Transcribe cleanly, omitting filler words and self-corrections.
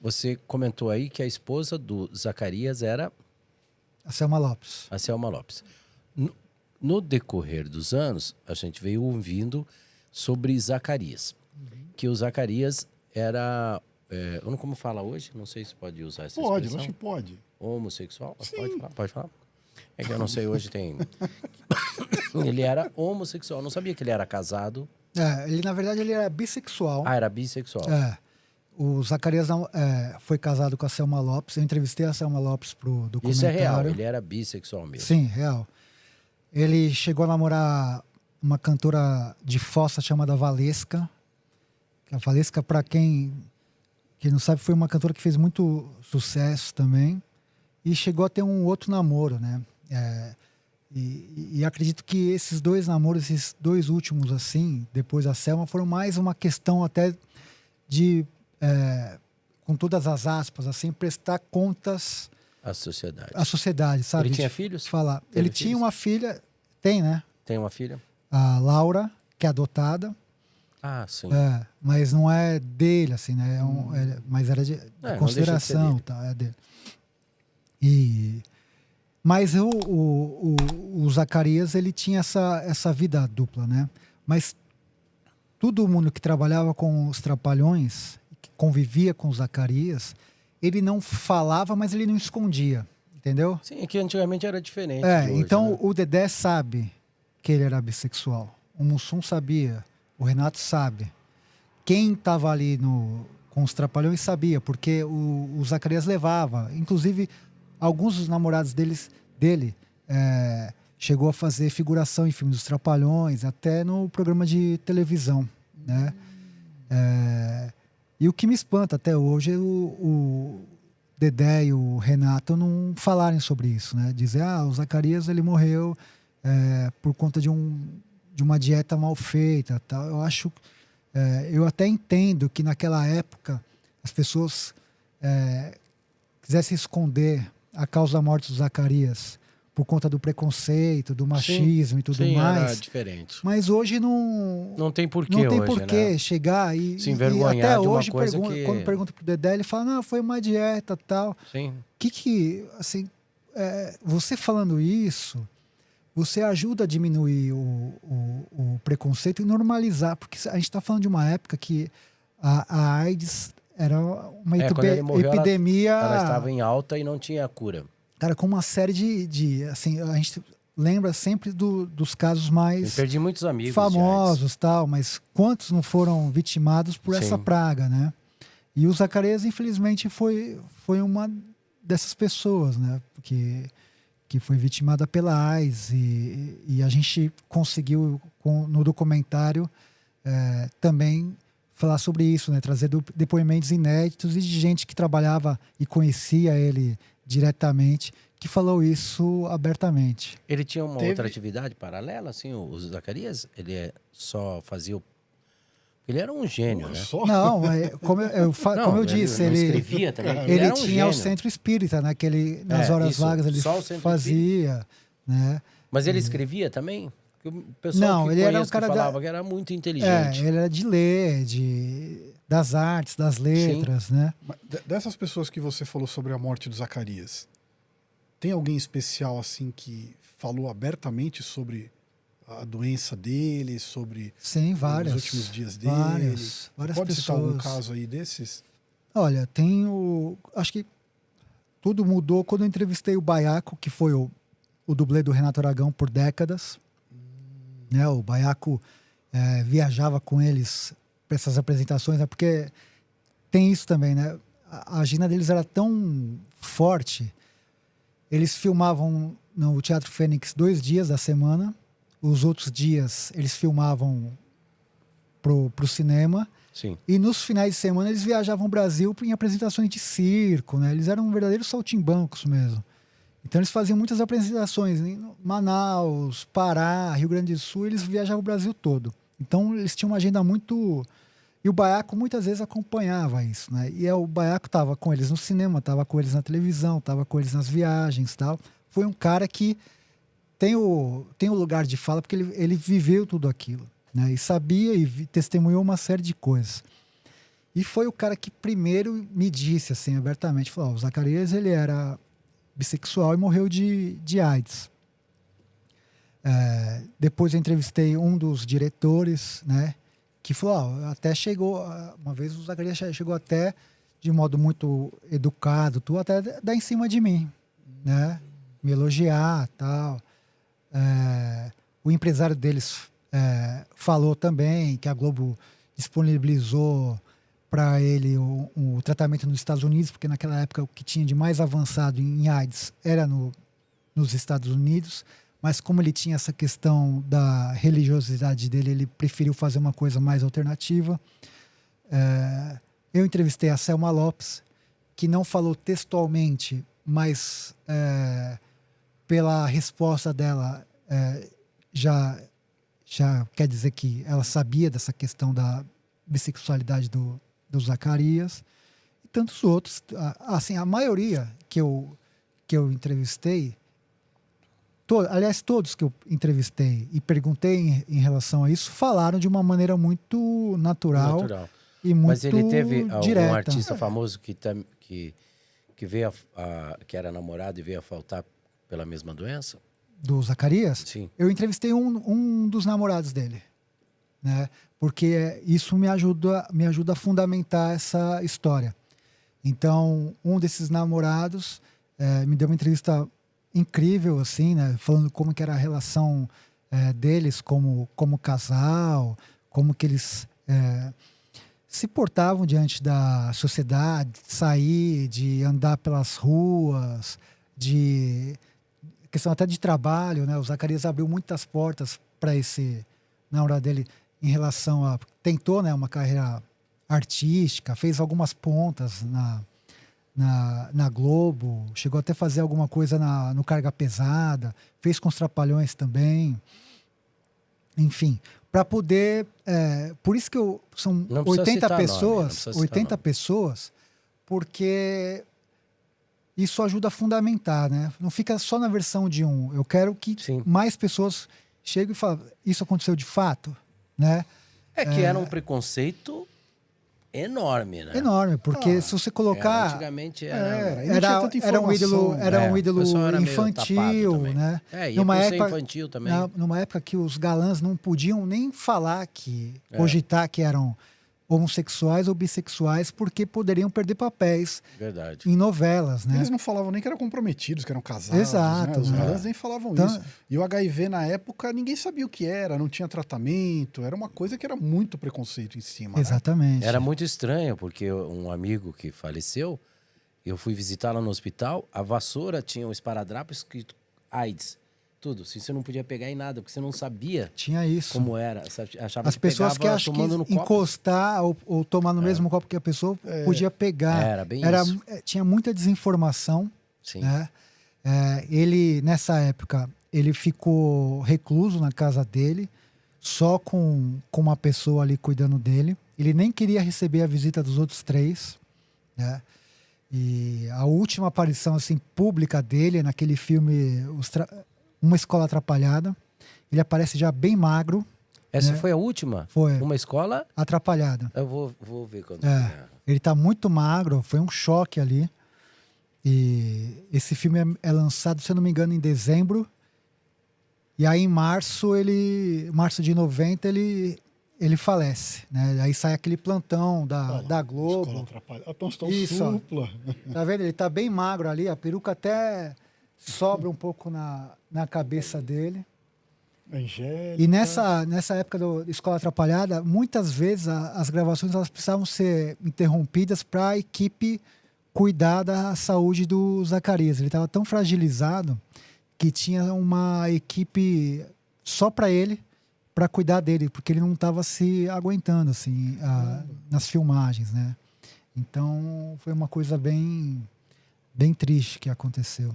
você comentou aí que a esposa do Zacarias era A Selma Lopes. a Selma Lopes. No decorrer dos anos, a gente veio ouvindo sobre Zacarias. Que o Zacarias era... eu não como fala hoje, não sei se pode usar essa Pode, expressão. acho que pode. Homossexual? Sim. Pode falar? É que eu não sei, hoje tem... Ele era homossexual, não sabia que ele era casado. Ele, na verdade, ele era bissexual. Ah, era bissexual. O Zacarias foi casado com a Selma Lopes. Eu entrevistei a Selma Lopes pro documentário. Isso é real, ele era bissexual mesmo. Sim, real. Ele chegou a namorar uma cantora de fossa chamada Valesca. A Valesca, para quem não sabe, foi uma cantora que fez muito sucesso também. E chegou a ter um outro namoro, né? E acredito que esses dois namoros, esses dois últimos, assim, depois da Selma, foram mais uma questão até de, com todas as aspas, assim, prestar contas à sociedade. À sociedade, sabe? Ele tinha filhos? Ele tinha uma filha, tem, né? Tem uma filha? A Laura, que é adotada. Ah, sim. Mas não é dele, assim, né? Mas era de consideração, tá? É dele. Mas o Zacarias, ele tinha essa vida dupla, né? Mas todo mundo que trabalhava com os Trapalhões, que convivia com o Zacarias, ele não falava, mas ele não escondia, entendeu? Sim, é que antigamente era diferente. Então né? o Dedé sabe que ele era bissexual. O Mussum sabia. O Renato sabe. Quem estava ali com os Trapalhões sabia, porque o Zacarias levava. Inclusive, alguns dos namorados dele chegou a fazer figuração em filmes dos Trapalhões, até no programa de televisão, né? E o que me espanta até hoje é o Dedé e o Renato não falarem sobre isso, né? Dizer, o Zacarias ele morreu por conta de uma dieta mal feita, tal. Eu acho, eu até entendo que naquela época as pessoas quisessem esconder a causa da morte do Zacarias por conta do preconceito, do machismo e tudo mais. Era diferente. Mas hoje não tem porquê. Não tem hoje, porquê né? chegar se envergonhar e até de uma hoje coisa quando pergunta pro Dedé, ele fala, não, foi uma dieta, tal. Sim. Assim, você falando isso, você ajuda a diminuir o preconceito e normalizar, porque a gente está falando de uma época que a AIDS era uma quando ele morreu, epidemia. Ela estava em alta e não tinha cura. Cara, com uma série assim, a gente lembra sempre dos casos mais Eu perdi muitos amigos famosos, tal, mas quantos não foram vitimados por essa praga, né? E o Zacarias, infelizmente, foi uma dessas pessoas, né? Que foi vitimada pela AIDS e a gente conseguiu, no documentário, também falar sobre isso, né? Trazer depoimentos inéditos e de gente que trabalhava e conhecia ele diretamente, que falou isso abertamente. Ele tinha uma outra atividade paralela, assim, o Zacarias? Ele só fazia Ele era um gênio, né? Não, como eu disse, ele escrevia também. Ele tinha o centro espírita, né? Que ele, nas horas vagas ele fazia, né? Mas ele escrevia também? O pessoal não, ele era um cara falava que era muito inteligente. Ele era de ler, das artes, das letras, né? Dessas pessoas que você falou sobre a morte do Zacarias, tem alguém especial assim que falou abertamente sobre a doença dele, sobre os últimos dias dele? Várias Pode pessoas. citar algum caso aí desses? Olha, acho que tudo mudou quando eu entrevistei o Baiaco, que foi o dublê do Renato Aragão por décadas. Né? O Baiaco viajava com eles para essas apresentações, né? Porque tem isso também, né? A agenda deles era tão forte. Eles filmavam no Teatro Fênix 2 dias da semana. Os outros dias eles filmavam pro cinema. Sim. E nos finais de semana eles viajavam o Brasil em apresentações de circo, né? Eles eram verdadeiros saltimbancos mesmo. Então eles faziam muitas apresentações em Manaus, Pará, Rio Grande do Sul, eles viajavam o Brasil todo. Então eles tinham uma agenda muito... E o Baiaco muitas vezes acompanhava isso, né? E o Baiaco estava com eles no cinema, estava com eles na televisão, estava com eles nas viagens e tal. Foi um cara que tem o lugar de fala porque ele viveu tudo aquilo, né? E sabia e testemunhou uma série de coisas. E foi o cara que primeiro me disse, assim, abertamente, falou, o Zacarias, ele era bissexual e morreu de AIDS. Depois eu entrevistei um dos diretores, né, que falou, até chegou, uma vez o Zacarias chegou até, de modo muito educado, até dar em cima de mim, né, me elogiar, tal. O empresário deles falou também que a Globo disponibilizou para ele o tratamento nos Estados Unidos, porque naquela época o que tinha de mais avançado em AIDS era nos Estados Unidos, mas como ele tinha essa questão da religiosidade dele, ele preferiu fazer uma coisa mais alternativa. Eu entrevistei a Selma Lopes, que não falou textualmente, mas pela resposta dela já quer dizer que ela sabia dessa questão da bissexualidade do Zacarias e tantos outros. Assim, a maioria que eu entrevistei, aliás, todos que eu entrevistei e perguntei em relação a isso, falaram de uma maneira muito natural. E muito Mas ele teve direta. algum artista famoso que veio que era namorado e veio a faltar pela mesma doença? Do Zacarias? Sim. Eu entrevistei um dos namorados dele, né? Porque isso me ajuda a fundamentar essa história. Então, um desses namorados me deu uma entrevista incrível, assim, né? Falando como que era a relação deles como casal, como que eles se portavam diante da sociedade, de sair, de andar pelas ruas, questão até de trabalho, né? O Zacarias abriu muitas portas para esse namorado dele em relação a... Tentou, né, uma carreira artística, fez algumas pontas na Globo, chegou até a fazer alguma coisa no Carga Pesada, fez com os Trapalhões também. Enfim, para poder... por isso que são 80 pessoas, 80 pessoas, porque... Isso ajuda a fundamentar, né? Não fica só na versão de um. Eu quero que mais pessoas cheguem e falem, isso aconteceu de fato, né? Que era um preconceito enorme, né? Enorme, porque se você colocar... Antigamente era um ídolo infantil, era né? Numa época infantil também. Numa época que os galãs não podiam nem falar cogitar que eram homossexuais ou bissexuais, porque poderiam perder papéis em novelas, né? Eles não falavam nem que eram comprometidos, que eram casados. Exato. Né? Os galãs nem falavam isso. E o HIV na época, ninguém sabia o que era, não tinha tratamento, era uma coisa que era muito preconceito em cima. Exatamente. Né? Era muito estranho, porque um amigo que faleceu, eu fui visitá-lo no hospital, a vassoura tinha um esparadrapo escrito AIDS. Tudo, assim, você não podia pegar em nada, porque você não sabia. Tinha isso. Como era. Achava as pessoas que acham que encostar ou tomar no mesmo copo que a pessoa podia pegar. Era bem isso. Tinha muita desinformação. Sim. Né? Ele, nessa época, ele ficou recluso na casa dele, só com uma pessoa ali cuidando dele. Ele nem queria receber a visita dos outros 3. Né? E a última aparição assim, pública dele, naquele filme... Uma Escola Atrapalhada. Ele aparece já bem magro. Essa foi a última? Foi. Uma Escola Atrapalhada. Eu vou ver quando... Ele tá muito magro, foi um choque ali. E esse filme é lançado, se eu não me engano, em dezembro. E aí em março de 90, ele falece, né? Aí sai aquele plantão da Globo. Escola Atrapalhada. Isso, supla. Tá vendo? Ele tá bem magro ali, a peruca até... sobra um pouco na cabeça dele. Angélica. E nessa época da Escola Atrapalhada, muitas vezes as gravações elas precisavam ser interrompidas para a equipe cuidar da saúde do Zacarias. Ele estava tão fragilizado que tinha uma equipe só para ele, para cuidar dele, porque ele não estava se aguentando assim, nas filmagens, né? Então foi uma coisa bem triste que aconteceu.